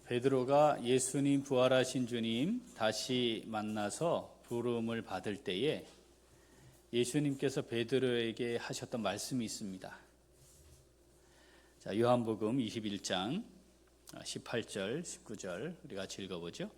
베드로가 예수님 부활하신 주님 다시 만나서 부름을 받을 때에 예수님께서 베드로에게 하셨던 말씀이 있습니다. 자, 요한복음 21장 18절, 19절 우리 같이 읽어보죠.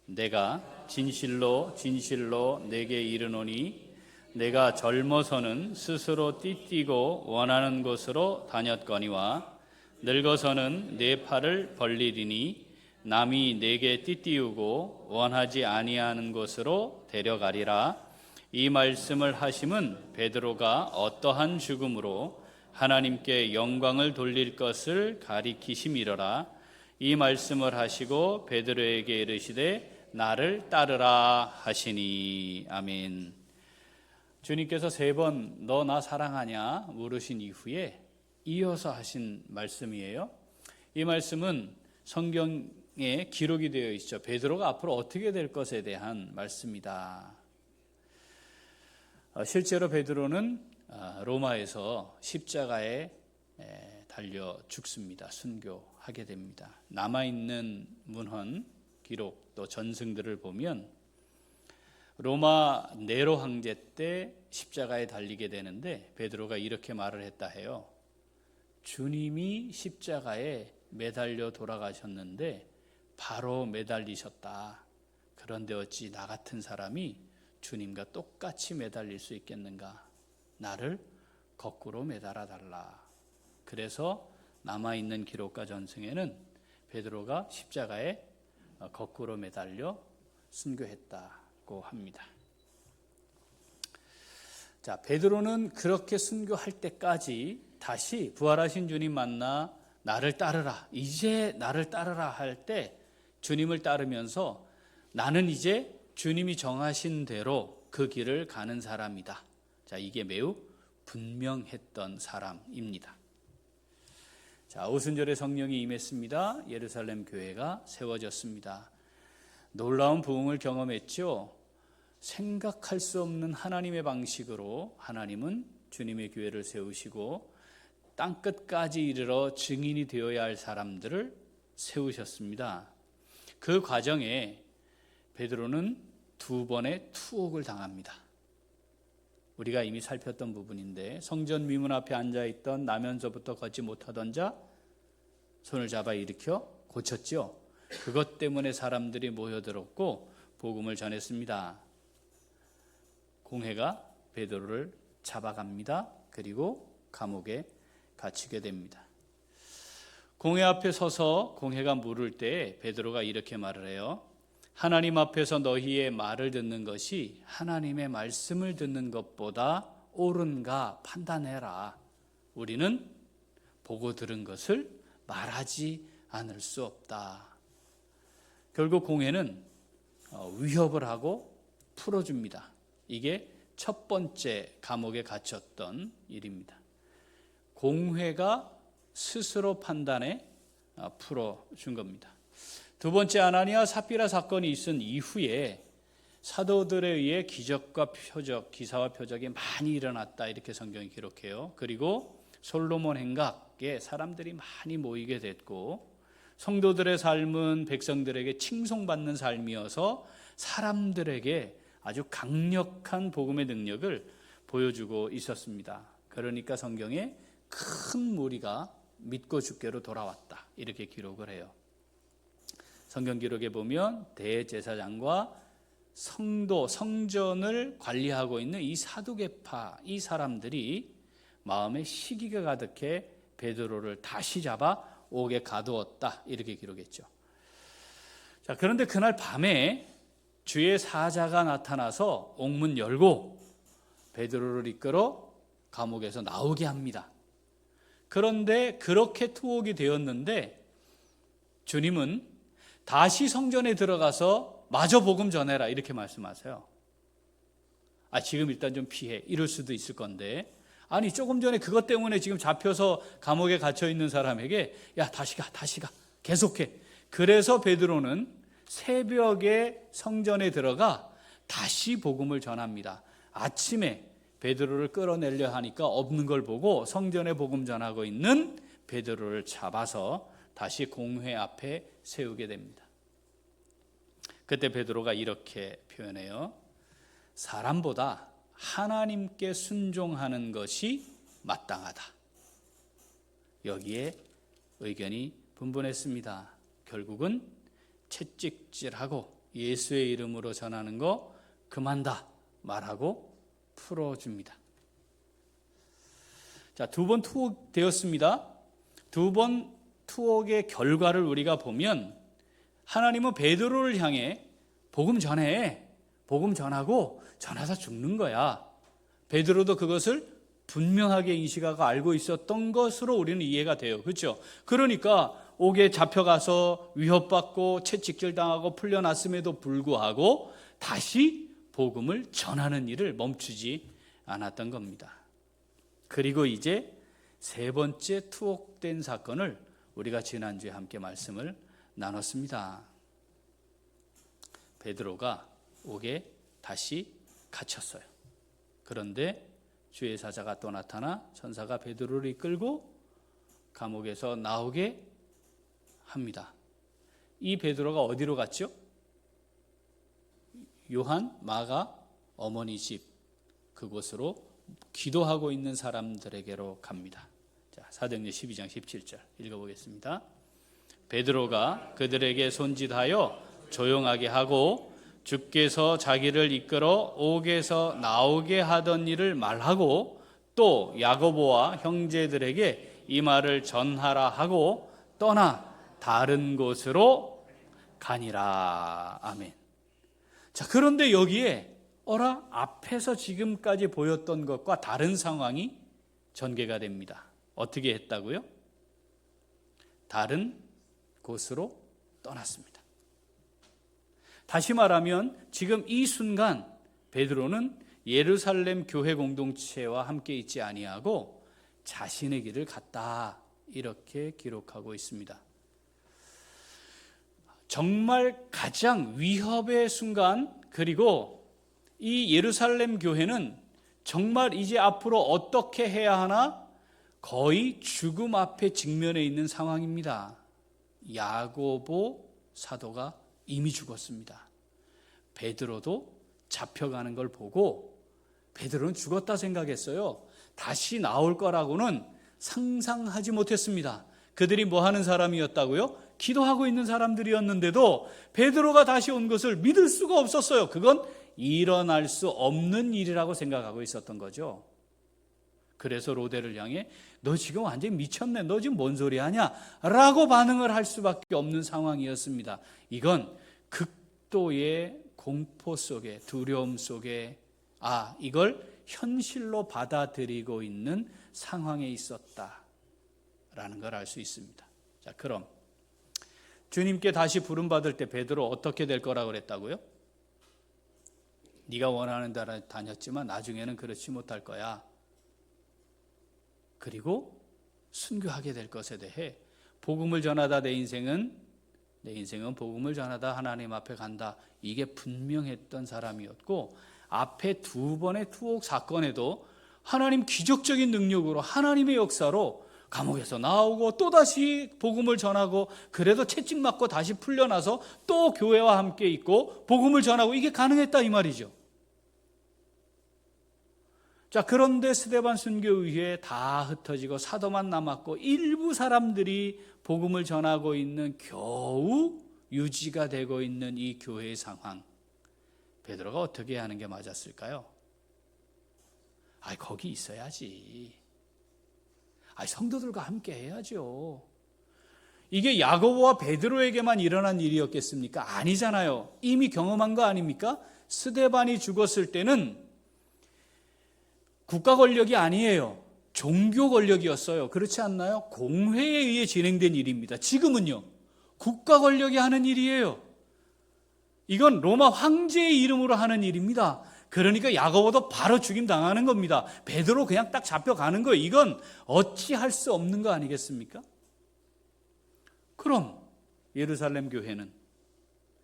내가 진실로 진실로 내게 이르노니 내가 젊어서는 스스로 띠띠고 원하는 곳으로 다녔거니와 늙어서는 내 팔을 벌리리니 남이 내게 띠띠우고 원하지 아니하는 곳으로 데려가리라. 이 말씀을 하심은 베드로가 어떠한 죽음으로 하나님께 영광을 돌릴 것을 가리키심이로라. 이 말씀을 하시고 베드로에게 이르시되 나를 따르라 하시니. 아멘. 주님께서 3번 너 나 사랑하냐 물으신 이후에 이어서 하신 말씀이에요. 이 말씀은 성경에 기록이 되어 있죠. 베드로가 앞으로 어떻게 될 것에 대한 말씀이다. 실제로 베드로는 로마에서 십자가에 달려 죽습니다. 순교하게 됩니다. 남아있는 문헌 기록 또 전승들을 보면 로마 네로 황제 때 십자가에 달리게 되는데 베드로가 이렇게 말을 했다 해요. 주님이 십자가에 매달려 돌아가셨는데 바로 매달리셨다. 그런데 어찌 나 같은 사람이 주님과 똑같이 매달릴 수 있겠는가? 나를 거꾸로 매달아 달라. 그래서 남아있는 기록과 전승에는 베드로가 십자가에 거꾸로 매달려 순교했다고 합니다. 자, 베드로는 그렇게 순교할 때까지 다시 부활하신 주님 만나 나를 따르라, 이제 나를 따르라 할 때 주님을 따르면서 나는 이제 주님이 정하신 대로 그 길을 가는 사람이다. 자, 이게 매우 분명했던 사람입니다. 자, 오순절에 성령이 임했습니다. 예루살렘 교회가 세워졌습니다. 놀라운 부흥을 경험했죠. 생각할 수 없는 하나님의 방식으로 하나님은 주님의 교회를 세우시고 땅끝까지 이르러 증인이 되어야 할 사람들을 세우셨습니다. 그 과정에 베드로는 2번의 투옥을 당합니다. 우리가 이미 살폈던 부분인데 성전 미문 앞에 앉아있던 나면서부터 걷지 못하던 자 손을 잡아 일으켜 고쳤죠. 그것 때문에 사람들이 모여들었고 복음을 전했습니다. 공회가 베드로를 잡아갑니다. 그리고 감옥에 갇히게 됩니다. 공회 앞에 서서 공회가 물을 때 베드로가 이렇게 말을 해요. 하나님 앞에서 너희의 말을 듣는 것이 하나님의 말씀을 듣는 것보다 옳은가 판단해라. 우리는 보고 들은 것을 말하지 않을 수 없다. 결국 공회는 위협을 하고 풀어줍니다. 이게 첫 번째 감옥에 갇혔던 일입니다. 공회가 스스로 판단해 풀어준 겁니다. 2번째 아나니아 삽비라 사건이 있은 이후에 사도들에 의해 기적과 표적, 기사와 표적이 많이 일어났다 이렇게 성경이 기록해요. 그리고 솔로몬 행각에 사람들이 많이 모이게 됐고 성도들의 삶은 백성들에게 칭송받는 삶이어서 사람들에게 아주 강력한 복음의 능력을 보여주고 있었습니다. 그러니까 성경에 큰 무리가 믿고 주께로 돌아왔다 이렇게 기록을 해요. 성경 기록에 보면 대제사장과 성도, 성전을 관리하고 있는 이 사두개파 이 사람들이 마음에 시기가 가득해 베드로를 다시 잡아 옥에 가두었다 이렇게 기록했죠. 자, 그런데 그날 밤에 주의 사자가 나타나서 옥문 열고 베드로를 이끌어 감옥에서 나오게 합니다. 그런데 그렇게 투옥이 되었는데 주님은 다시 성전에 들어가서 마저 복음 전해라 이렇게 말씀하세요. 지금 일단 좀 피해 이럴 수도 있을 건데 아니 조금 전에 그것 때문에 지금 잡혀서 감옥에 갇혀 있는 사람에게 야 다시 가 계속해. 그래서 베드로는 새벽에 성전에 들어가 다시 복음을 전합니다. 아침에 베드로를 끌어내려 하니까 없는 걸 보고 성전에 복음 전하고 있는 베드로를 잡아서 다시 공회 앞에 세우게 됩니다. 그때 베드로가 이렇게 표현해요. 사람보다 하나님께 순종하는 것이 마땅하다. 여기에 의견이 분분했습니다. 결국은 채찍질하고 예수의 이름으로 전하는 거 그만다 말하고 풀어줍니다. 자, 2번 투옥 되었습니다. 2번 투옥의 결과를 우리가 보면 하나님은 베드로를 향해 복음 전해, 복음 전하고 전하다 죽는 거야. 베드로도 그것을 분명하게 인식하고 알고 있었던 것으로 우리는 이해가 돼요. 그렇죠? 그러니까 옥에 잡혀가서 위협받고 채찍질 당하고 풀려났음에도 불구하고 다시 복음을 전하는 일을 멈추지 않았던 겁니다. 그리고 이제 세 번째 투옥된 사건을 우리가 지난주에 함께 말씀을 나눴습니다. 베드로가 옥에 다시 갇혔어요. 그런데 주의 사자가 또 나타나 천사가 베드로를 이끌고 감옥에서 나오게 합니다. 이 베드로가 어디로 갔죠? 요한, 마가 어머니 집 그곳으로 기도하고 있는 사람들에게로 갑니다. 자, 사도행전 12장 17절 읽어보겠습니다. 베드로가 그들에게 손짓하여 조용하게 하고 주께서 자기를 이끌어 옥에서 나오게 하던 일을 말하고 또 야고보와 형제들에게 이 말을 전하라 하고 떠나 다른 곳으로 가니라. 아멘. 자, 그런데 여기에 앞에서 지금까지 보였던 것과 다른 상황이 전개가 됩니다. 어떻게 했다고요? 다른 곳으로 떠났습니다. 다시 말하면 지금 이 순간 베드로는 예루살렘 교회 공동체와 함께 있지 아니하고 자신의 길을 갔다, 이렇게 기록하고 있습니다. 정말 가장 위협의 순간, 그리고 이 예루살렘 교회는 정말 이제 앞으로 어떻게 해야 하나 거의 죽음 앞에 직면해 있는 상황입니다. 야고보 사도가 이미 죽었습니다. 베드로도 잡혀가는 걸 보고 베드로는 죽었다 생각했어요. 다시 나올 거라고는 상상하지 못했습니다. 그들이 뭐 하는 사람이었다고요? 기도하고 있는 사람들이었는데도 베드로가 다시 온 것을 믿을 수가 없었어요. 그건 일어날 수 없는 일이라고 생각하고 있었던 거죠. 그래서 로데를 향해 너 지금 완전히 미쳤네, 너 지금 뭔 소리 하냐 라고 반응을 할 수밖에 없는 상황이었습니다. 이건 극도의 공포 속에, 두려움 속에 이걸 현실로 받아들이고 있는 상황에 있었다라는 걸 알 수 있습니다. 자, 그럼 주님께 다시 부름받을 때 베드로 어떻게 될 거라고 그랬다고요? 네가 원하는 데로 다녔지만 나중에는 그렇지 못할 거야. 그리고 순교하게 될 것에 대해 복음을 전하다 내 인생은 복음을 전하다 하나님 앞에 간다. 이게 분명했던 사람이었고, 앞에 2번의 투옥 사건에도 하나님 기적적인 능력으로, 하나님의 역사로 감옥에서 나오고 또다시 복음을 전하고, 그래도 채찍 맞고 다시 풀려나서 또 교회와 함께 있고 복음을 전하고, 이게 가능했다 이 말이죠. 자, 그런데 스데반 순교 이후에 다 흩어지고 사도만 남았고 일부 사람들이 복음을 전하고 있는, 겨우 유지가 되고 있는 이 교회의 상황, 베드로가 어떻게 하는 게 맞았을까요? 거기 있어야지. 성도들과 함께 해야죠. 이게 야고보와 베드로에게만 일어난 일이었겠습니까? 아니잖아요. 이미 경험한 거 아닙니까? 스데반이 죽었을 때는 국가 권력이 아니에요. 종교 권력이었어요. 그렇지 않나요? 공회에 의해 진행된 일입니다. 지금은요, 국가 권력이 하는 일이에요. 이건 로마 황제의 이름으로 하는 일입니다. 그러니까 야고보도 바로 죽임 당하는 겁니다. 베드로 그냥 딱 잡혀가는 거예요. 이건 어찌할 수 없는 거 아니겠습니까? 그럼 예루살렘 교회는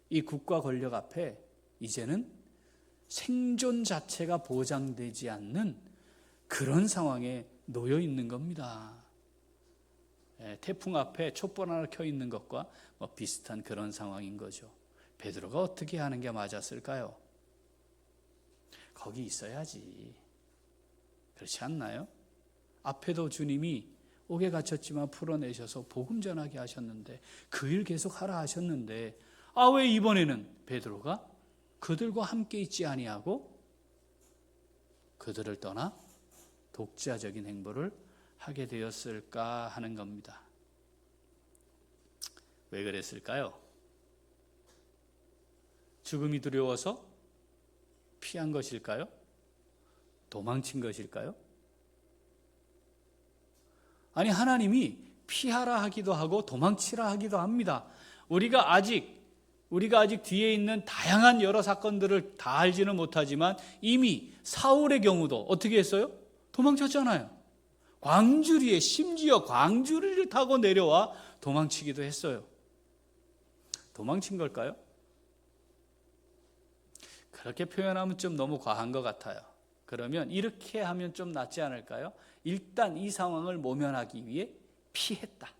이 국가 권력 앞에 이제는 생존 자체가 보장되지 않는 그런 상황에 놓여 있는 겁니다. 태풍 앞에 촛불 하나 켜 있는 것과 비슷한 그런 상황인 거죠. 베드로가 어떻게 하는 게 맞았을까요? 거기 있어야지. 그렇지 않나요? 앞에도 주님이 옥에 갇혔지만 풀어내셔서 복음 전하게 하셨는데 그 일 계속 하라 하셨는데 왜 이번에는 베드로가 그들과 함께 있지 아니하고 그들을 떠나 독자적인 행보를 하게 되었을까 하는 겁니다. 왜 그랬을까요? 죽음이 두려워서 피한 것일까요? 도망친 것일까요? 아니, 하나님이 피하라 하기도 하고 도망치라 하기도 합니다. 우리가 아직 뒤에 있는 다양한 여러 사건들을 다 알지는 못하지만 이미 사울의 경우도 어떻게 했어요? 도망쳤잖아요. 광주리에, 심지어 광주리를 타고 내려와 도망치기도 했어요. 도망친 걸까요? 그렇게 표현하면 좀 너무 과한 것 같아요. 그러면 이렇게 하면 좀 낫지 않을까요? 일단 이 상황을 모면하기 위해 피했다.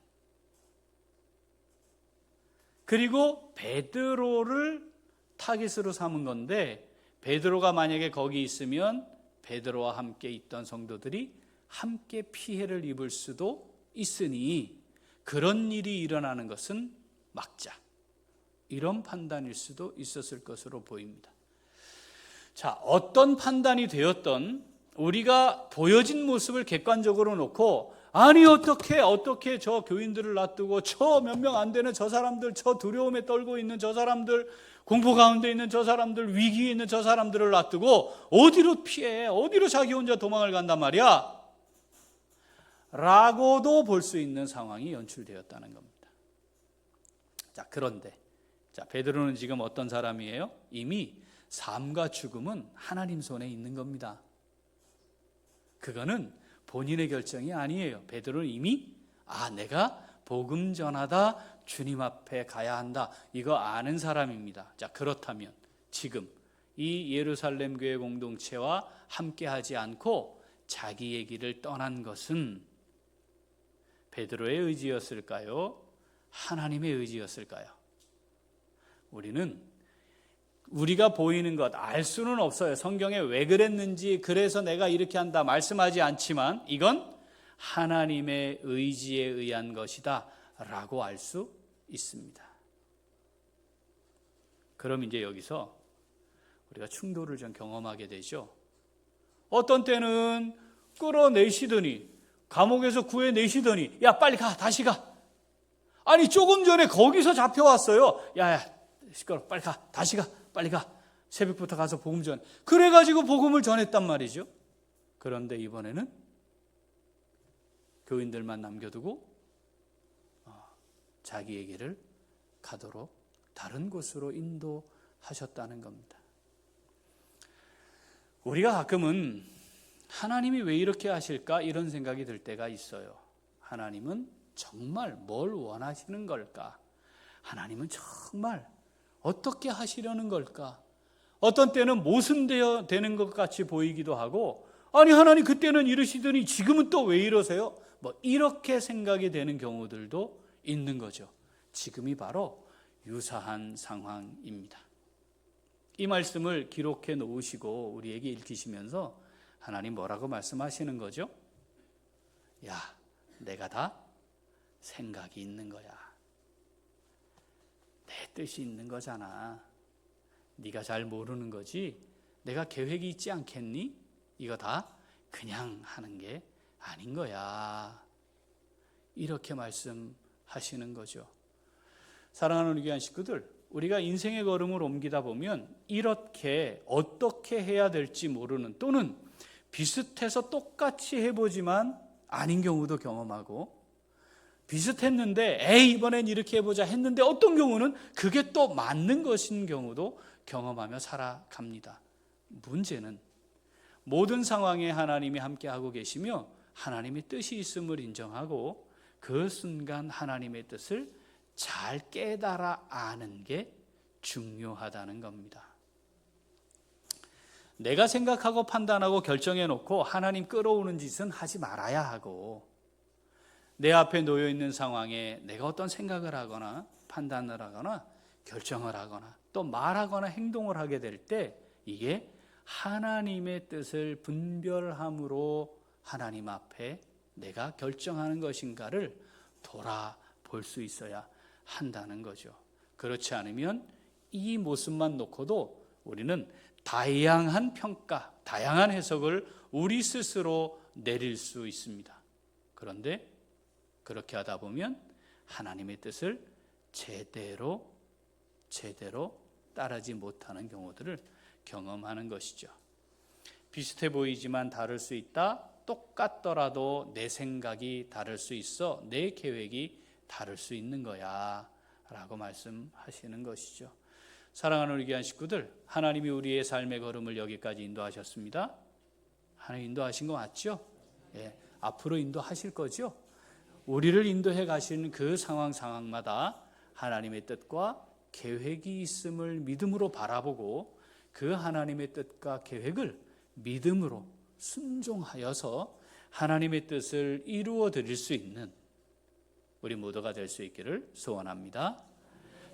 그리고 베드로를 타깃으로 삼은 건데 베드로가 만약에 거기 있으면 베드로와 함께 있던 성도들이 함께 피해를 입을 수도 있으니 그런 일이 일어나는 것은 막자. 이런 판단일 수도 있었을 것으로 보입니다. 자, 어떤 판단이 되었던 우리가 보여진 모습을 객관적으로 놓고 아니 어떻게 저 교인들을 놔두고 저 몇 명 안 되는 저 사람들, 저 두려움에 떨고 있는 저 사람들, 공포 가운데 있는 저 사람들, 위기에 있는 저 사람들을 놔두고 어디로 피해? 어디로 자기 혼자 도망을 간단 말이야? 라고도 볼 수 있는 상황이 연출되었다는 겁니다. 자, 그런데 베드로는 지금 어떤 사람이에요? 이미 삶과 죽음은 하나님 손에 있는 겁니다. 그거는 본인의 결정이 아니에요. 베드로는 이미 내가 복음 전하다 주님 앞에 가야 한다. 이거 아는 사람입니다. 자, 그렇다면 지금 이 예루살렘 교회 공동체와 함께하지 않고 자기의 길을 떠난 것은 베드로의 의지였을까요? 하나님의 의지였을까요? 우리가 보이는 것 알 수는 없어요. 성경에 왜 그랬는지 그래서 내가 이렇게 한다 말씀하지 않지만 이건 하나님의 의지에 의한 것이다 라고 알 수 있습니다. 그럼 이제 여기서 우리가 충돌을 좀 경험하게 되죠. 어떤 때는 끌어내시더니 감옥에서 구해내시더니 야 빨리 가 다시 가. 아니 조금 전에 거기서 잡혀왔어요. 야 시끄러 빨리 가 다시 가 빨리 가 새벽부터 가서 복음 전 그래가지고 복음을 전했단 말이죠. 그런데 이번에는 교인들만 남겨두고 자기의 길을 가도록 다른 곳으로 인도하셨다는 겁니다. 우리가 가끔은 하나님이 왜 이렇게 하실까 이런 생각이 들 때가 있어요. 하나님은 정말 뭘 원하시는 걸까? 하나님은 정말 어떻게 하시려는 걸까? 어떤 때는 모순되어 되는 것 같이 보이기도 하고 아니 하나님 그때는 이러시더니 지금은 또 왜 이러세요? 이렇게 생각이 되는 경우들도 있는 거죠. 지금이 바로 유사한 상황입니다. 이 말씀을 기록해 놓으시고 우리에게 읽히시면서 하나님 뭐라고 말씀하시는 거죠? 야, 내가 다 생각이 있는 거야. 내 뜻이 있는 거잖아. 네가 잘 모르는 거지. 내가 계획이 있지 않겠니? 이거 다 그냥 하는 게 아닌 거야. 이렇게 말씀하시는 거죠. 사랑하는 우리 귀한 식구들, 우리가 인생의 걸음을 옮기다 보면 이렇게 어떻게 해야 될지 모르는 또는 비슷해서 똑같이 해보지만 아닌 경우도 경험하고 비슷했는데 이번엔 이렇게 해보자 했는데 어떤 경우는 그게 또 맞는 것인 경우도 경험하며 살아갑니다. 문제는 모든 상황에 하나님이 함께하고 계시며 하나님의 뜻이 있음을 인정하고 그 순간 하나님의 뜻을 잘 깨달아 아는 게 중요하다는 겁니다. 내가 생각하고 판단하고 결정해 놓고 하나님 끌어오는 짓은 하지 말아야 하고 내 앞에 놓여 있는 상황에 내가 어떤 생각을 하거나 판단을 하거나 결정을 하거나 또 말하거나 행동을 하게 될 때 이게 하나님의 뜻을 분별함으로 하나님 앞에 내가 결정하는 것인가를 돌아볼 수 있어야 한다는 거죠. 그렇지 않으면 이 모습만 놓고도 우리는 다양한 평가, 다양한 해석을 우리 스스로 내릴 수 있습니다. 그런데 그렇게 하다 보면 하나님의 뜻을 제대로 따르지 못하는 경우들을 경험하는 것이죠. 비슷해 보이지만 다를 수 있다. 똑같더라도 내 생각이 다를 수 있어. 내 계획이 다를 수 있는 거야 라고 말씀하시는 것이죠. 사랑하는 우리 귀한 식구들, 하나님이 우리의 삶의 걸음을 여기까지 인도하셨습니다. 하나님 인도하신 거 맞죠? 예, 앞으로 인도하실 거죠? 우리를 인도해 가시는 그 상황마다 하나님의 뜻과 계획이 있음을 믿음으로 바라보고 그 하나님의 뜻과 계획을 믿음으로 순종하여서 하나님의 뜻을 이루어 드릴 수 있는 우리 모두가 될 수 있기를 소원합니다.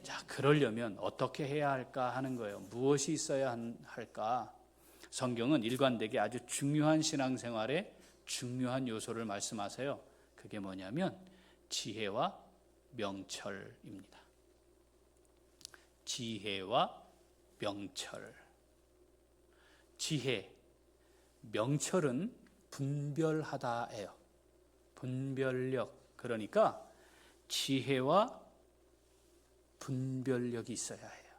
자, 그러려면 어떻게 해야 할까 하는 거예요. 무엇이 있어야 할까? 성경은 일관되게 아주 중요한 신앙생활의 중요한 요소를 말씀하세요. 그게 뭐냐면 지혜와 명철입니다. 지혜와 명철. 지혜, 명철은 분별하다예요. 분별력. 그러니까 지혜와 분별력이 있어야 해요.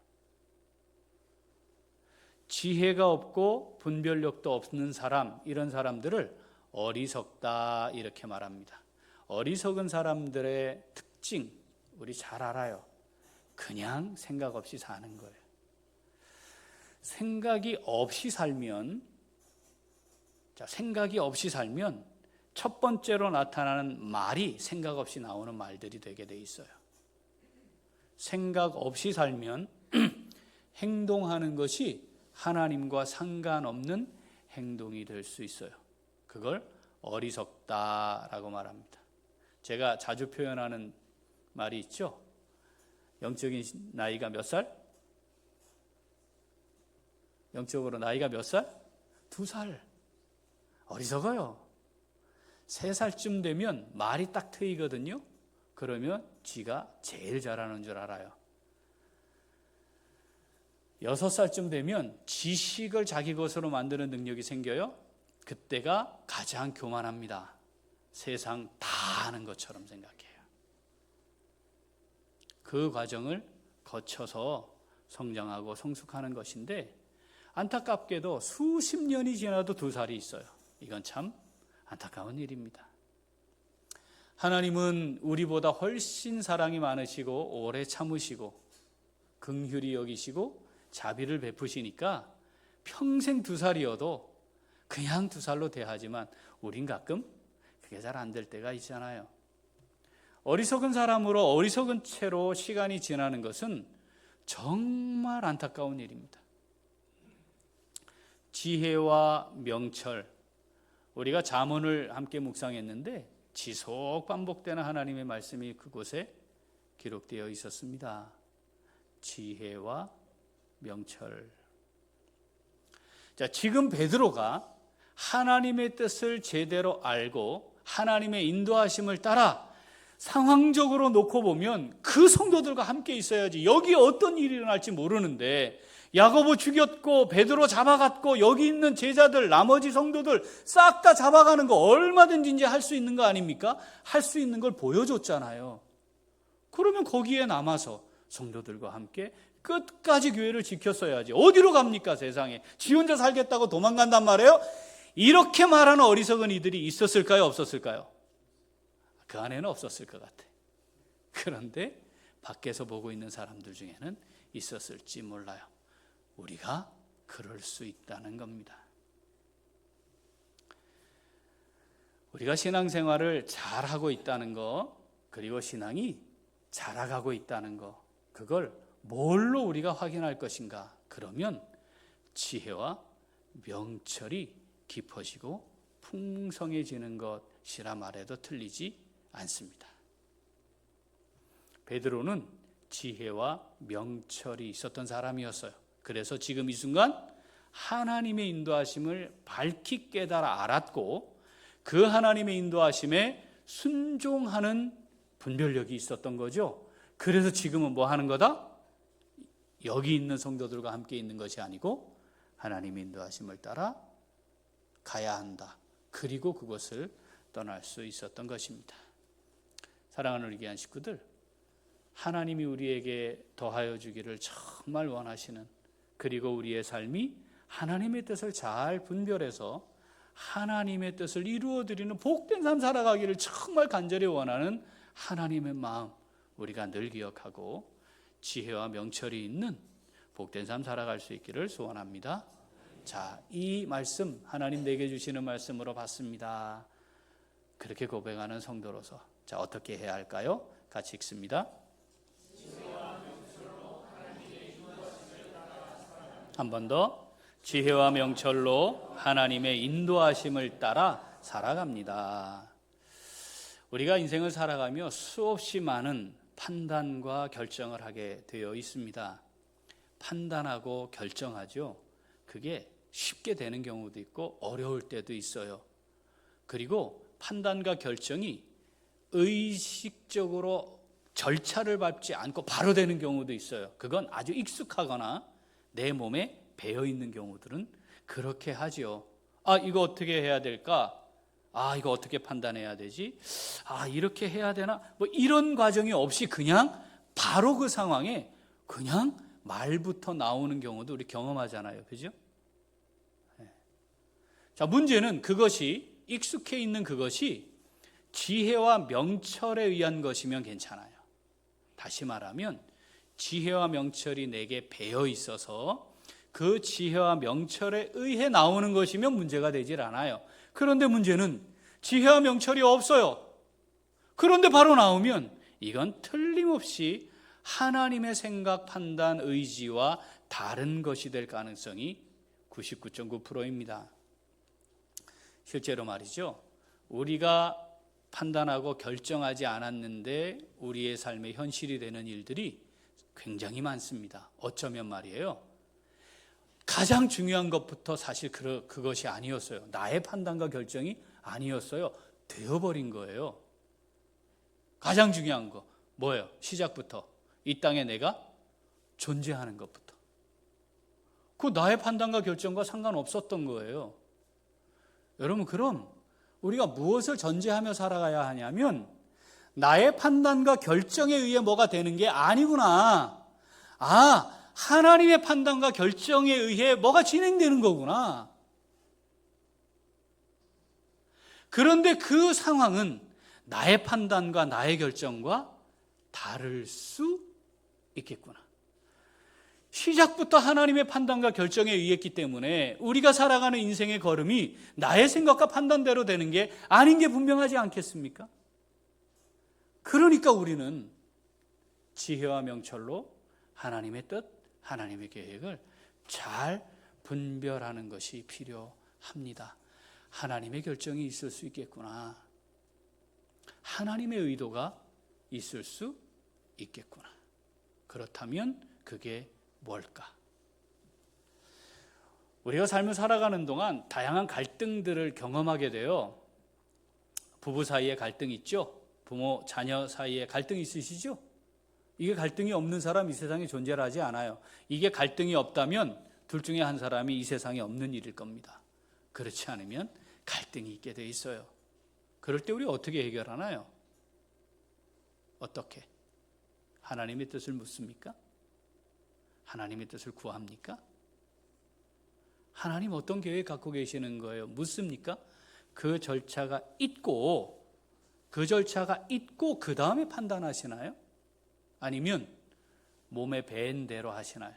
지혜가 없고 분별력도 없는 사람, 이런 사람들을 어리석다 이렇게 말합니다. 어리석은 사람들의 특징 우리 잘 알아요. 그냥 생각 없이 사는 거예요. 생각이 없이 살면 첫 번째로 나타나는 말이 생각 없이 나오는 말들이 되게 돼 있어요. 생각 없이 살면 행동하는 것이 하나님과 상관없는 행동이 될 수 있어요. 그걸 어리석다라고 말합니다. 제가 자주 표현하는 말이 있죠. 영적인 나이가 몇 살? 영적으로 나이가 몇 살? 2살. 어리석어요. 3살쯤 되면 말이 딱 트이거든요. 그러면 지가 제일 잘하는 줄 알아요. 6살쯤 되면 지식을 자기 것으로 만드는 능력이 생겨요. 그때가 가장 교만합니다. 세상 다 아는 것처럼 생각해요. 그 과정을 거쳐서 성장하고 성숙하는 것인데 안타깝게도 수십 년이 지나도 2살이 있어요. 이건 참 안타까운 일입니다. 하나님은 우리보다 훨씬 사랑이 많으시고 오래 참으시고 긍휼히 여기시고 자비를 베푸시니까 평생 2살이어도 그냥 2살로 대하지만 우린 가끔 그게 잘 안 될 때가 있잖아요. 어리석은 사람으로 어리석은 채로 시간이 지나는 것은 정말 안타까운 일입니다. 지혜와 명철, 우리가 잠언을 함께 묵상했는데 지속 반복되는 하나님의 말씀이 그곳에 기록되어 있었습니다. 지혜와 명철. 자, 지금 베드로가 하나님의 뜻을 제대로 알고 하나님의 인도하심을 따라 상황적으로 놓고 보면 그 성도들과 함께 있어야지. 여기 어떤 일이 일어날지 모르는데 야고보 죽였고 베드로 잡아갔고 여기 있는 제자들 나머지 성도들 싹 다 잡아가는 거 얼마든지 이제 할 수 있는 거 아닙니까? 할 수 있는 걸 보여줬잖아요. 그러면 거기에 남아서 성도들과 함께 끝까지 교회를 지켰어야지. 어디로 갑니까 세상에? 지 혼자 살겠다고 도망간단 말이에요. 이렇게 말하는 어리석은 이들이 있었을까요? 없었을까요? 그 안에는 없었을 것 같아. 그런데 밖에서 보고 있는 사람들 중에는 있었을지 몰라요. 우리가 그럴 수 있다는 겁니다. 우리가 신앙생활을 잘하고 있다는 거, 그리고 신앙이 자라가고 있다는 거, 그걸 뭘로 우리가 확인할 것인가? 그러면 지혜와 명철이 깊어지고 풍성해지는 것이라 말해도 틀리지 않습니다. 베드로는 지혜와 명철이 있었던 사람이었어요. 그래서 지금 이 순간 하나님의 인도하심을 밝히 깨달아 알았고 그 하나님의 인도하심에 순종하는 분별력이 있었던 거죠. 그래서 지금은 뭐 하는 거다? 여기 있는 성도들과 함께 있는 것이 아니고 하나님의 인도하심을 따라 가야 한다. 그리고 그것을 떠날 수 있었던 것입니다. 사랑하는 우리 귀한 식구들, 하나님이 우리에게 더하여 주기를 정말 원하시는, 그리고 우리의 삶이 하나님의 뜻을 잘 분별해서 하나님의 뜻을 이루어드리는 복된 삶 살아가기를 정말 간절히 원하는 하나님의 마음, 우리가 늘 기억하고 지혜와 명철이 있는 복된 삶 살아갈 수 있기를 소원합니다. 자, 이 말씀 하나님 내게 주시는 말씀으로 받습니다. 그렇게 고백하는 성도로서 자, 어떻게 해야 할까요? 같이 읽습니다. 한 번 더. 지혜와 명철로 하나님의 인도하심을 따라 살아갑니다. 우리가 인생을 살아가며 수없이 많은 판단과 결정을 하게 되어 있습니다. 판단하고 결정하죠. 그게 쉽게 되는 경우도 있고 어려울 때도 있어요. 그리고 판단과 결정이 의식적으로 절차를 밟지 않고 바로 되는 경우도 있어요. 그건 아주 익숙하거나 내 몸에 배어 있는 경우들은 그렇게 하죠. 아, 이거 어떻게 해야 될까? 아, 이거 어떻게 판단해야 되지? 아, 이렇게 해야 되나? 뭐 이런 과정이 없이 그냥 바로 그 상황에 그냥 말부터 나오는 경우도 우리 경험하잖아요. 그죠? 네. 자, 문제는 그것이 익숙해 있는 그것이 지혜와 명철에 의한 것이면 괜찮아요. 다시 말하면 지혜와 명철이 내게 배어 있어서 그 지혜와 명철에 의해 나오는 것이면 문제가 되질 않아요. 그런데 문제는 지혜와 명철이 없어요. 그런데 바로 나오면 이건 틀림없이 하나님의 생각, 판단, 의지와 다른 것이 될 가능성이 99.9%입니다. 실제로 말이죠. 우리가 판단하고 결정하지 않았는데 우리의 삶의 현실이 되는 일들이 굉장히 많습니다. 어쩌면 말이에요. 가장 중요한 것부터 사실 그것이 아니었어요. 나의 판단과 결정이 아니었어요. 되어버린 거예요. 가장 중요한 거 뭐예요? 시작부터 이 땅에 내가 존재하는 것부터. 그 나의 판단과 결정과 상관없었던 거예요. 여러분, 그럼 우리가 무엇을 전제하며 살아가야 하냐면 나의 판단과 결정에 의해 뭐가 되는 게 아니구나. 아, 하나님의 판단과 결정에 의해 뭐가 진행되는 거구나. 그런데 그 상황은 나의 판단과 나의 결정과 다를 수 있겠구나. 시작부터 하나님의 판단과 결정에 의했기 때문에 우리가 살아가는 인생의 걸음이 나의 생각과 판단대로 되는 게 아닌 게 분명하지 않겠습니까? 그러니까 우리는 지혜와 명철로 하나님의 뜻, 하나님의 계획을 잘 분별하는 것이 필요합니다. 하나님의 결정이 있을 수 있겠구나. 하나님의 의도가 있을 수 있겠구나. 그렇다면 그게 뭘까? 우리가 삶을 살아가는 동안 다양한 갈등들을 경험하게 돼요. 부부 사이에 갈등 있죠? 부모, 자녀 사이에 갈등 있으시죠? 이게 갈등이 없는 사람 이 세상에 존재하지 않아요. 이게 갈등이 없다면 둘 중에 한 사람이 이 세상에 없는 일일 겁니다. 그렇지 않으면 갈등이 있게 돼 있어요. 그럴 때 우리 어떻게 해결하나요? 어떻게? 하나님의 뜻을 묻습니까? 하나님의 뜻을 구합니까? 하나님 어떤 계획 갖고 계시는 거예요? 묻습니까? 그 절차가 있고 그 다음에 판단하시나요? 아니면 몸에 배인 대로 하시나요?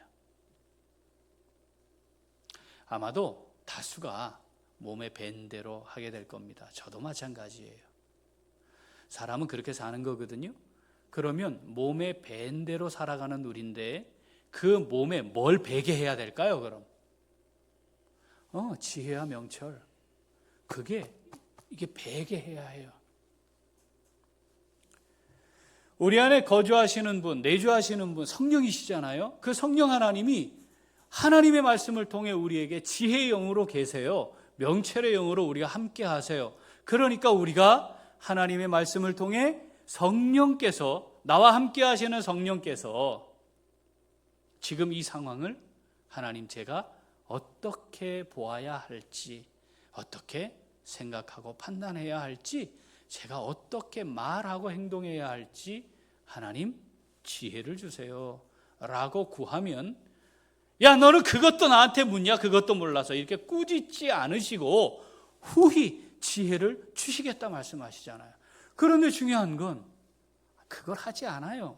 아마도 다수가 몸에 밴 대로 하게 될 겁니다. 저도 마찬가지예요. 사람은 그렇게 사는 거거든요. 그러면 몸에 밴 대로 살아가는 우리인데 그 몸에 뭘 배게 해야 될까요? 그럼 지혜와 명철, 이게 배게 해야 해요. 우리 안에 거주하시는 분, 내주하시는 분 성령이시잖아요. 그 성령 하나님이 하나님의 말씀을 통해 우리에게 지혜의 영으로 계세요. 명철의 영으로 우리가 함께 하세요. 그러니까 우리가 하나님의 말씀을 통해 성령께서, 나와 함께 하시는 성령께서 지금 이 상황을 하나님, 제가 어떻게 보아야 할지, 어떻게 생각하고 판단해야 할지, 제가 어떻게 말하고 행동해야 할지 하나님 지혜를 주세요 라고 구하면, 야 너는 그것도 나한테 묻냐, 그것도 몰라서, 이렇게 꾸짖지 않으시고 후히 지혜를 주시겠다 말씀하시잖아요. 그런데 중요한 건 그걸 하지 않아요.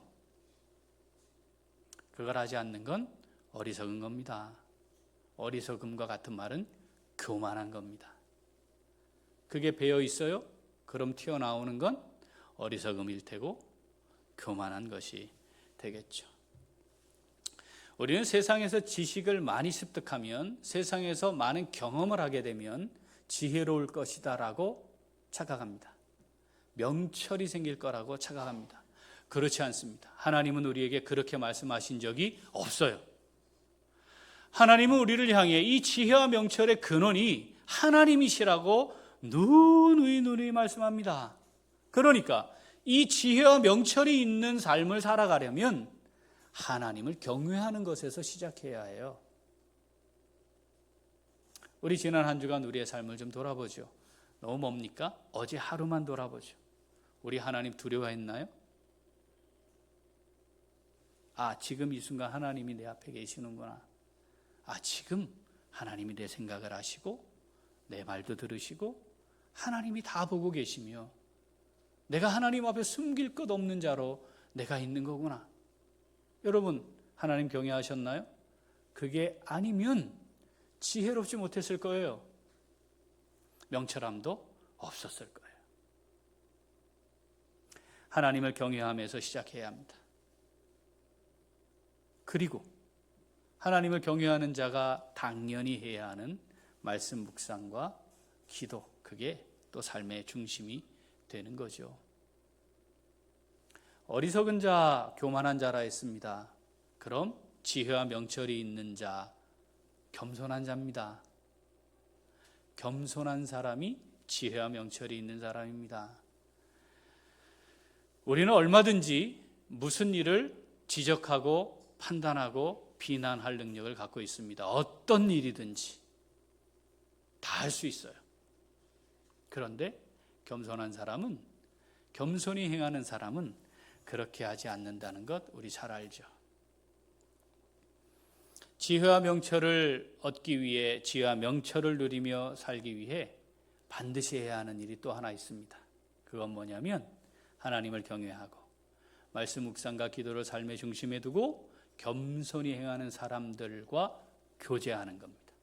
그걸 하지 않는 건 어리석은 겁니다. 어리석음과 같은 말은 교만한 겁니다. 그게 배어 있어요? 그럼 튀어나오는 건 어리석음일 테고 교만한 것이 되겠죠. 우리는 세상에서 지식을 많이 습득하면, 세상에서 많은 경험을 하게 되면 지혜로울 것이다 라고 착각합니다. 명철이 생길 거라고 착각합니다. 그렇지 않습니다. 하나님은 우리에게 그렇게 말씀하신 적이 없어요. 하나님은 우리를 향해 이 지혜와 명철의 근원이 하나님이시라고 누누이 말씀합니다. 그러니까 이 지혜와 명철이 있는 삶을 살아가려면 하나님을 경외하는 것에서 시작해야 해요. 우리 지난 한 주간 우리의 삶을 좀 돌아보죠. 너무 뭡니까? 어제 하루만 돌아보죠. 우리 하나님 두려워했나요? 아, 지금 이 순간 하나님이 내 앞에 계시는구나. 아, 지금 하나님이 내 생각을 하시고 내 말도 들으시고 하나님이 다 보고 계시며 내가 하나님 앞에 숨길 것 없는 자로 내가 있는 거구나. 여러분, 하나님 경외하셨나요? 그게 아니면 지혜롭지 못했을 거예요. 명철함도 없었을 거예요. 하나님을 경외하면서 시작해야 합니다. 그리고 하나님을 경외하는 자가 당연히 해야 하는 말씀 묵상과 기도, 그게 또 삶의 중심이 되는 거죠. 어리석은 자, 교만한 자라 했습니다. 그럼 지혜와 명철이 있는 자, 겸손한 자입니다. 겸손한 사람이 지혜와 명철이 있는 사람입니다. 우리는 얼마든지 무슨 일을 지적하고 판단하고 비난할 능력을 갖고 있습니다. 어떤 일이든지 다 할 수 있어요. 그런데 겸손한 사람은, 겸손히 행하는 사람은 그렇게 하지 않는다는 것 우리 잘 알죠. 지혜와 명철을 얻기 위해, 지혜와 명철을 누리며 살기 위해 반드시 해야 하는 일이 또 하나 있습니다. 그건 뭐냐면 하나님을 경외하고 말씀 묵상과 기도를 삶의 중심에 두고 겸손히 행하는 사람들과 교제하는 겁니다.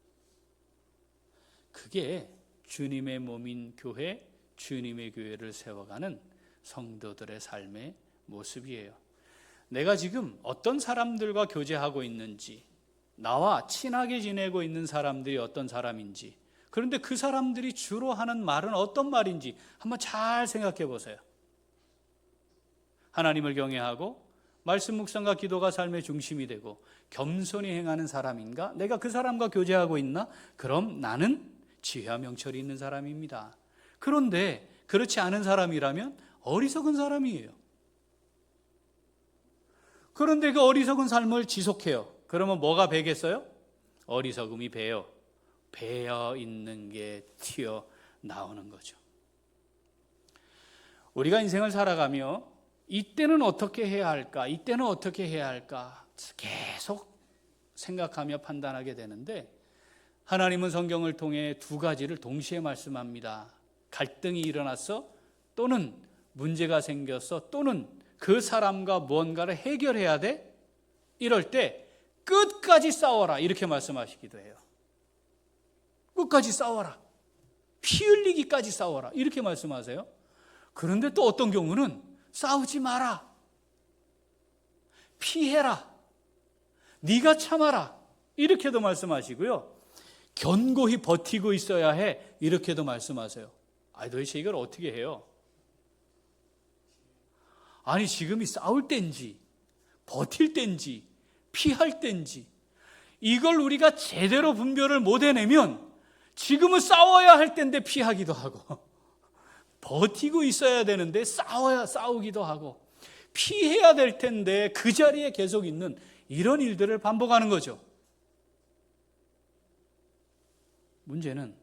그게 주님의 몸인 교회, 주님의 교회를 세워가는 성도들의 삶의 모습이에요. 내가 지금 어떤 사람들과 교제하고 있는지, 나와 친하게 지내고 있는 사람들이 어떤 사람인지, 그런데 그 사람들이 주로 하는 말은 어떤 말인지 한번 잘 생각해 보세요. 하나님을 경외하고 말씀 묵상과 기도가 삶의 중심이 되고 겸손히 행하는 사람인가? 내가 그 사람과 교제하고 있나? 그럼 나는 지혜와 명철이 있는 사람입니다. 그런데 그렇지 않은 사람이라면 어리석은 사람이에요. 그런데 그 어리석은 삶을 지속해요. 그러면 뭐가 배겠어요? 어리석음이 배어 있는 게 튀어나오는 거죠. 우리가 인생을 살아가며 이때는 어떻게 해야 할까? 이때는 어떻게 해야 할까? 계속 생각하며 판단하게 되는데 하나님은 성경을 통해 두 가지를 동시에 말씀합니다. 갈등이 일어났어, 또는 문제가 생겼어, 또는 그 사람과 무언가를 해결해야 돼? 이럴 때 끝까지 싸워라, 이렇게 말씀하시기도 해요. 끝까지 싸워라, 피 흘리기까지 싸워라, 이렇게 말씀하세요. 그런데 또 어떤 경우는 싸우지 마라, 피해라, 네가 참아라, 이렇게도 말씀하시고요. 견고히 버티고 있어야 해, 이렇게도 말씀하세요. 도대체 이걸 어떻게 해요? 아니 지금이 싸울 때인지 버틸 때인지 피할 때인지 이걸 우리가 제대로 분별을 못 해내면 지금은 싸워야 할 때인데 피하기도 하고 버티고 있어야 되는데 싸우기도 하고 피해야 될 텐데 그 자리에 계속 있는 이런 일들을 반복하는 거죠. 문제는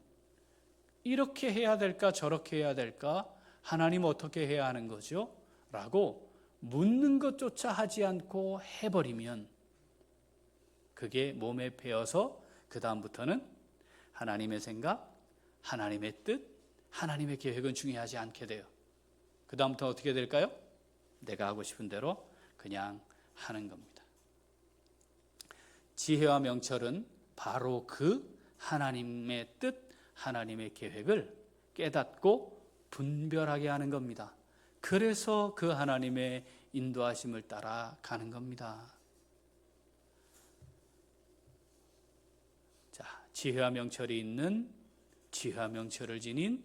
이렇게 해야 될까 저렇게 해야 될까 하나님 어떻게 해야 하는 거죠? 라고 묻는 것조차 하지 않고 해버리면 그게 몸에 배어서 그 다음부터는 하나님의 생각, 하나님의 뜻, 하나님의 계획은 중요하지 않게 돼요. 그 다음부터 어떻게 될까요? 내가 하고 싶은 대로 그냥 하는 겁니다. 지혜와 명철은 바로 그 하나님의 뜻, 하나님의 계획을 깨닫고 분별하게 하는 겁니다. 그래서 그 하나님의 인도하심을 따라가는 겁니다. 자, 지혜와 명철이 있는 지혜와 명철을 지닌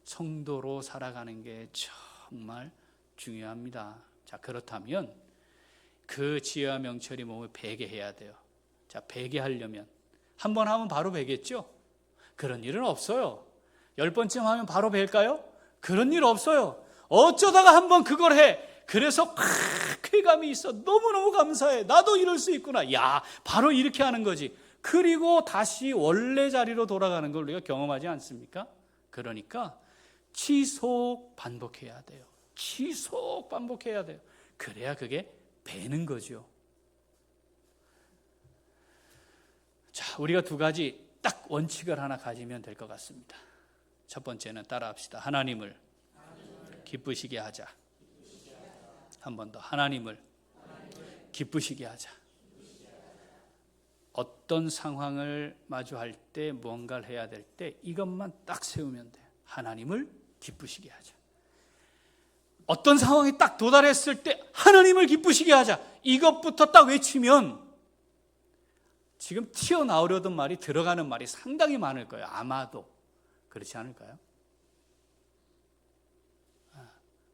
성도로 살아가는 게 정말 중요합니다. 자, 그렇다면 그 지혜와 명철이 몸을 배게 해야 돼요. 자, 배게 하려면 한 번 하면 바로 배겠죠? 그런 일은 없어요. 10번쯤 하면 바로 뵐까요? 그런 일 없어요. 어쩌다가 한번 그걸 해. 그래서 쾌감이 있어. 너무너무 감사해. 나도 이럴 수 있구나. 야, 바로 이렇게 하는 거지. 그리고 다시 원래 자리로 돌아가는 걸 우리가 경험하지 않습니까? 그러니까 지속 반복해야 돼요. 지속 반복해야 돼요. 그래야 그게 배는 거죠. 자, 우리가 두 가지 딱 원칙을 하나 가지면 될 것 같습니다. 첫 번째는 따라합시다. 하나님을 기쁘시게 하자. 한 번 더. 하나님을 기쁘시게 하자. 어떤 상황을 마주할 때 무언가를 해야 될 때 이것만 딱 세우면 돼요. 하나님을 기쁘시게 하자. 어떤 상황이 딱 도달했을 때 하나님을 기쁘시게 하자. 이것부터 딱 외치면 지금 튀어나오려던 말이 들어가는 말이 상당히 많을 거예요. 아마도. 그렇지 않을까요?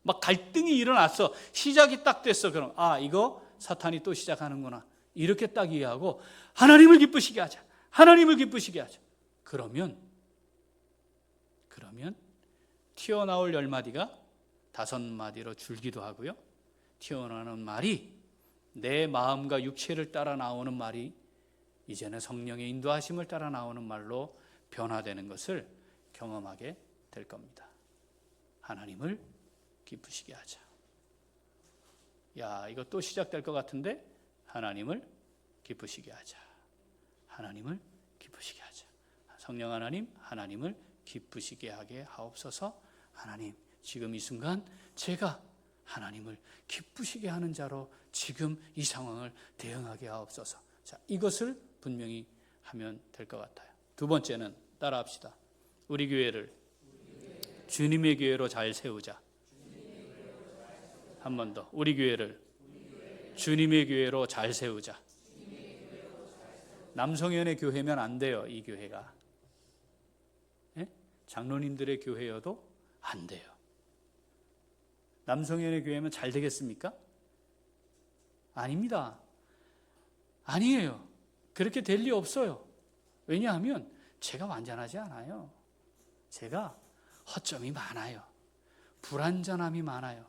막 갈등이 일어났어. 시작이 딱 됐어. 그럼 이거 사탄이 또 시작하는구나. 이렇게 딱 이해하고 하나님을 기쁘시게 하자. 하나님을 기쁘시게 하자. 그러면 튀어나올 10마디가 5마디로 줄기도 하고요. 튀어나오는 말이 내 마음과 육체를 따라 나오는 말이 이제는 성령의 인도하심을 따라 나오는 말로 변화되는 것을 경험하게 될 겁니다. 하나님을 기쁘시게 하자. 야, 이거 또 시작될 것 같은데 하나님을 기쁘시게 하자. 하나님을 기쁘시게 하자. 성령 하나님, 하나님을 기쁘시게 하게 하옵소서. 하나님, 지금 이 순간 제가 하나님을 기쁘시게 하는 자로 지금 이 상황을 대응하게 하옵소서. 자, 이것을 분명히 하면 될 것 같아요. 두 번째는 따라합시다. 우리 교회를 주님의 교회로 잘 세우자. 한 번 더. 우리 교회를 주님의 교회로 잘 세우자. 남성현의 교회면 안 돼요. 이 교회가. 예? 장로님들의 교회여도 안 돼요. 남성현의 교회면 잘 되겠습니까? 아닙니다. 아니에요. 그렇게 될 리 없어요. 왜냐하면 제가 완전하지 않아요. 제가 허점이 많아요. 불완전함이 많아요.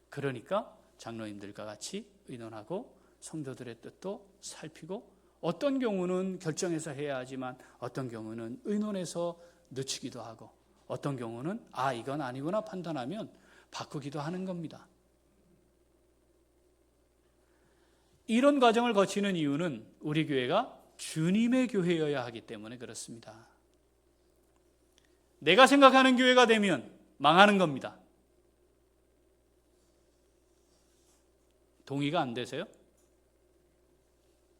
그러니까 장로님들과 같이 의논하고 성도들의 뜻도 살피고 어떤 경우는 결정해서 해야 하지만 어떤 경우는 의논해서 늦추기도 하고 어떤 경우는 이건 아니구나 판단하면 바꾸기도 하는 겁니다. 이런 과정을 거치는 이유는 우리 교회가 주님의 교회여야 하기 때문에 그렇습니다. 내가 생각하는 교회가 되면 망하는 겁니다. 동의가 안 되세요?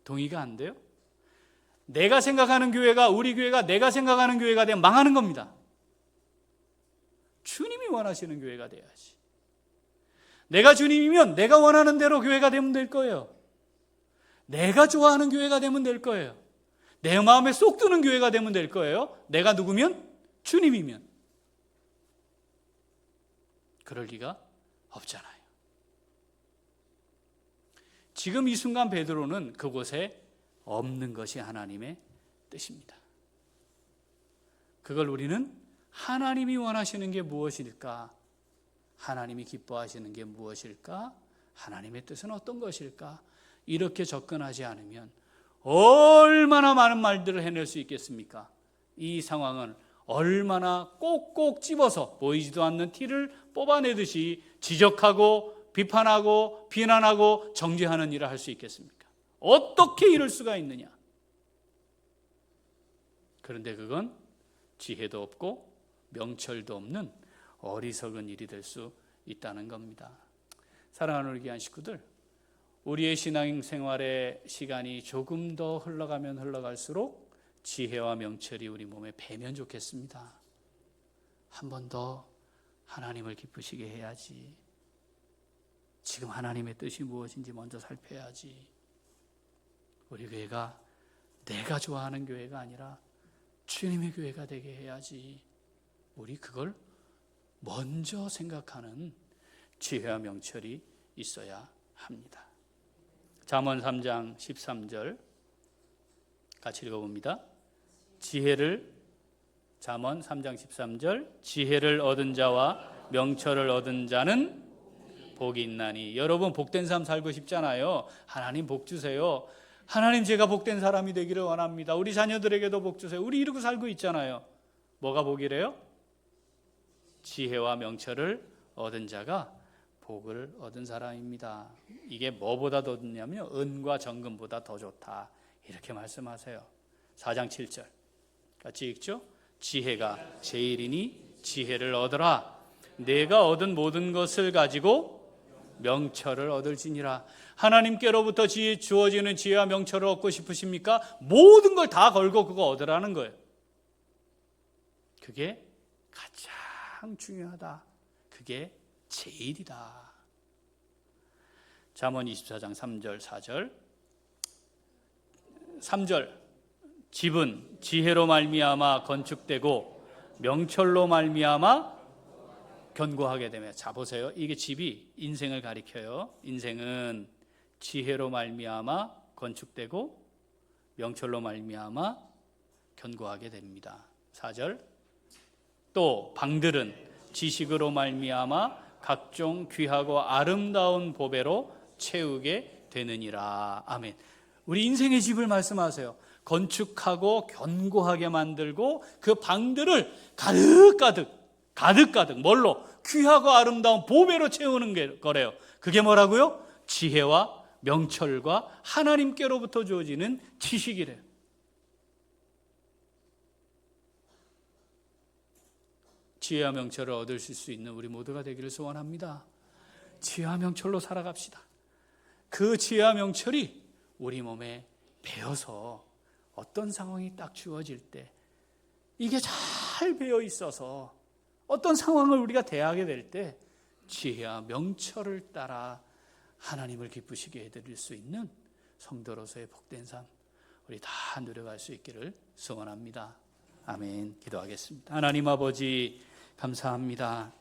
동의가 안 돼요? 내가 생각하는 교회가 우리 교회가 내가 생각하는 교회가 되면 망하는 겁니다. 주님이 원하시는 교회가 돼야지. 내가 주님이면 내가 원하는 대로 교회가 되면 될 거예요. 내가 좋아하는 교회가 되면 될 거예요. 내 마음에 쏙 드는 교회가 되면 될 거예요. 내가 누구면? 주님이면. 그럴 리가 없잖아요. 지금 이 순간 베드로는 그곳에 없는 것이 하나님의 뜻입니다. 그걸 우리는 하나님이 원하시는 게 무엇일까? 하나님이 기뻐하시는 게 무엇일까? 하나님의 뜻은 어떤 것일까? 이렇게 접근하지 않으면 얼마나 많은 말들을 해낼 수 있겠습니까? 이 상황은 얼마나 꼭꼭 집어서 보이지도 않는 티를 뽑아내듯이 지적하고 비판하고 비난하고 정죄하는 일을 할 수 있겠습니까? 어떻게 이럴 수가 있느냐? 그런데 그건 지혜도 없고 명철도 없는 어리석은 일이 될 수 있다는 겁니다. 사랑하는 우리 귀한 식구들, 우리의 신앙생활의 시간이 조금 더 흘러가면 흘러갈수록 지혜와 명철이 우리 몸에 배면 좋겠습니다. 한 번 더 하나님을 기쁘시게 해야지. 지금 하나님의 뜻이 무엇인지 먼저 살펴야지. 우리 교회가 내가 좋아하는 교회가 아니라 주님의 교회가 되게 해야지. 우리 그걸 먼저 생각하는 지혜와 명철이 있어야 합니다. 잠언 3장 13절 같이 읽어봅니다. 잠언 3장 13절 지혜를 얻은 자와 명철을 얻은 자는 복이 있나니. 여러분 복된 삶 살고 싶잖아요. 하나님 복 주세요. 하나님 제가 복된 사람이 되기를 원합니다. 우리 자녀들에게도 복 주세요. 우리 이러고 살고 있잖아요. 뭐가 복이래요? 지혜와 명철을 얻은 자가 복을 얻은 사람입니다. 이게 뭐보다 더 좋냐면요, 은과 정금보다 더 좋다, 이렇게 말씀하세요. 4장 7절 같이 읽죠. 지혜가 제일이니 지혜를 얻으라. 내가 얻은 모든 것을 가지고 명철을 얻을지니라. 하나님께로부터 주어지는 지혜와 명철을 얻고 싶으십니까? 모든 걸 다 걸고 그거 얻으라는 거예요. 그게 가장 중요하다. 그게 제일이다. 잠언 24장 3절 4절 3절 집은 지혜로 말미암아 건축되고 명철로 말미암아 견고하게 되며. 자 보세요. 이게 집이 인생을 가리켜요. 인생은 지혜로 말미암아 건축되고 명철로 말미암아 견고하게 됩니다. 4절 또 방들은 지식으로 말미암아 각종 귀하고 아름다운 보배로 채우게 되느니라. 아멘. 우리 인생의 집을 말씀하세요. 건축하고 견고하게 만들고 그 방들을 가득가득 뭘로? 귀하고 아름다운 보배로 채우는 거래요. 그게 뭐라고요? 지혜와 명철과 하나님께로부터 주어지는 지식이래요. 지혜와 명철을 얻을 수 있는 우리 모두가 되기를 소원합니다. 지혜와 명철로 살아갑시다. 그 지혜와 명철이 우리 몸에 배어서 어떤 상황이 딱 주어질 때 이게 잘 배어 있어서 어떤 상황을 우리가 대하게 될 때 지혜와 명철을 따라 하나님을 기쁘시게 해드릴 수 있는 성도로서의 복된 삶 우리 다 누려갈 수 있기를 소원합니다. 아멘. 기도하겠습니다. 하나님 아버지 감사합니다.